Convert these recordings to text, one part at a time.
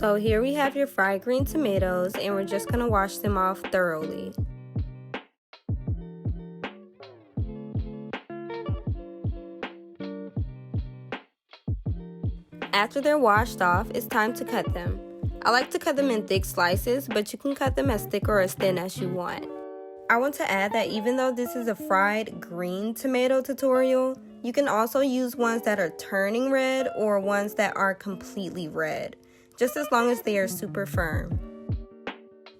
So here we have your fried green tomatoes, and we're just gonna wash them off thoroughly. After they're washed off, it's time to cut them. I like to cut them in thick slices, but you can cut them as thick or as thin as you want. I want to add that even though this is a fried green tomato tutorial, you can also use ones that are turning red or ones that are completely red, just as long as they are super firm.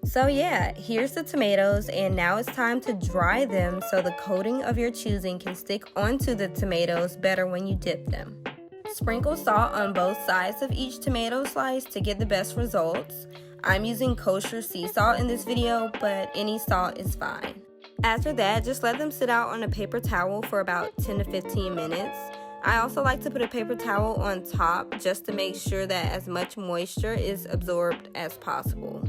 So yeah, here's the tomatoes, and now it's time to dry them so the coating of your choosing can stick onto the tomatoes better when you dip them. Sprinkle salt on both sides of each tomato slice to get the best results. I'm using kosher sea salt in this video, but any salt is fine. After that, just let them sit out on a paper towel for about 10 to 15 minutes. I also like to put a paper towel on top just to make sure that as much moisture is absorbed as possible.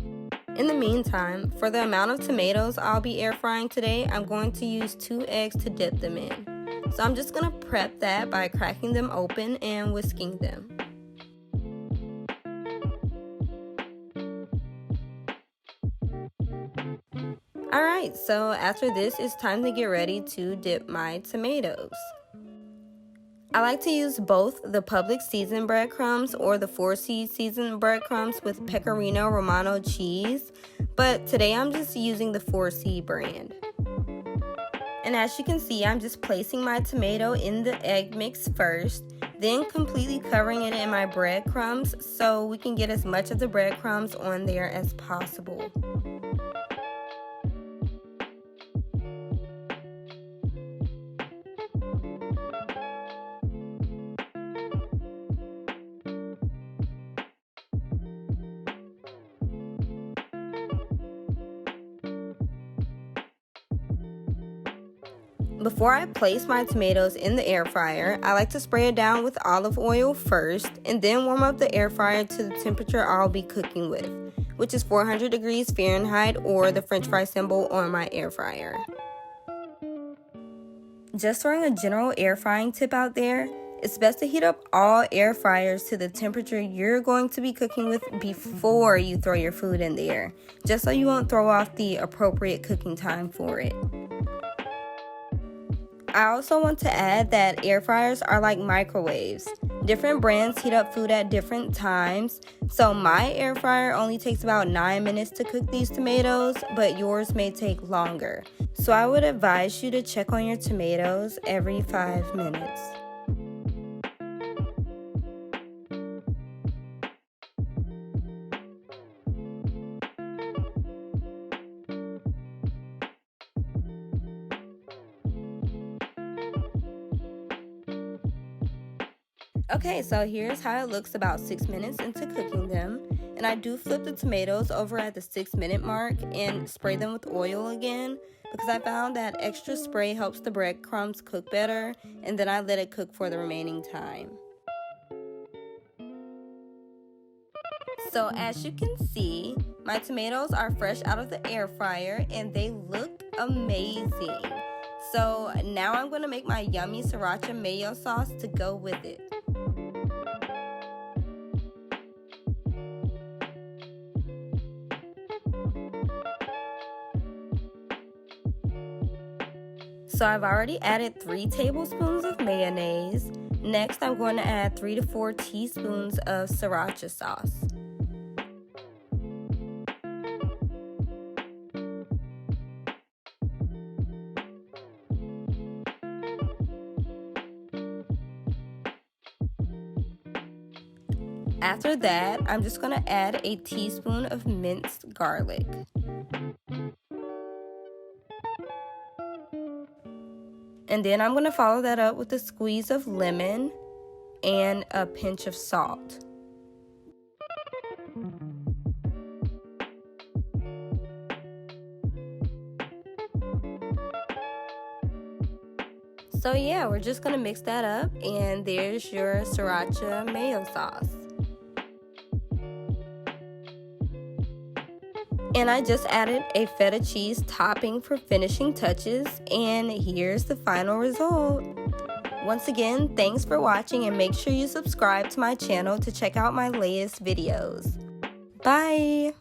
In the meantime, for the amount of tomatoes I'll be air frying today, I'm going to use 2 eggs to dip them in. So I'm just going to prep that by cracking them open and whisking them. Alright, so after this, it's time to get ready to dip my tomatoes. I like to use both the Publix seasoned breadcrumbs or the 4C seasoned breadcrumbs with Pecorino Romano cheese, but today I'm just using the 4C brand. And as you can see, I'm just placing my tomato in the egg mix first, then completely covering it in my breadcrumbs so we can get as much of the breadcrumbs on there as possible. Before I place my tomatoes in the air fryer, I like to spray it down with olive oil first and then warm up the air fryer to the temperature I'll be cooking with, which is 400 degrees Fahrenheit or the French fry symbol on my air fryer. Just throwing a general air frying tip out there, it's best to heat up all air fryers to the temperature you're going to be cooking with before you throw your food in there, just so you won't throw off the appropriate cooking time for it. I also want to add that air fryers are like microwaves. Different brands heat up food at different times, so my air fryer only takes about 9 minutes to cook these tomatoes, but yours may take longer. So I would advise you to check on your tomatoes every 5 minutes. Okay, so here's how it looks about 6 minutes into cooking them. And I do flip the tomatoes over at the 6-minute mark and spray them with oil again because I found that extra spray helps the breadcrumbs cook better, and then I let it cook for the remaining time. So as you can see, my tomatoes are fresh out of the air fryer and they look amazing. So now I'm going to make my yummy sriracha mayo sauce to go with it. So I've already added 3 tablespoons of mayonnaise. Next, I'm going to add 3 to 4 teaspoons of sriracha sauce. After that, I'm just going to add a teaspoon of minced garlic. And then I'm going to follow that up with a squeeze of lemon and a pinch of salt. So yeah, we're just going to mix that up, and there's your sriracha mayo sauce. And I just added a feta cheese topping for finishing touches, and here's the final result. Once again, thanks for watching, and make sure you subscribe to my channel to check out my latest videos. Bye!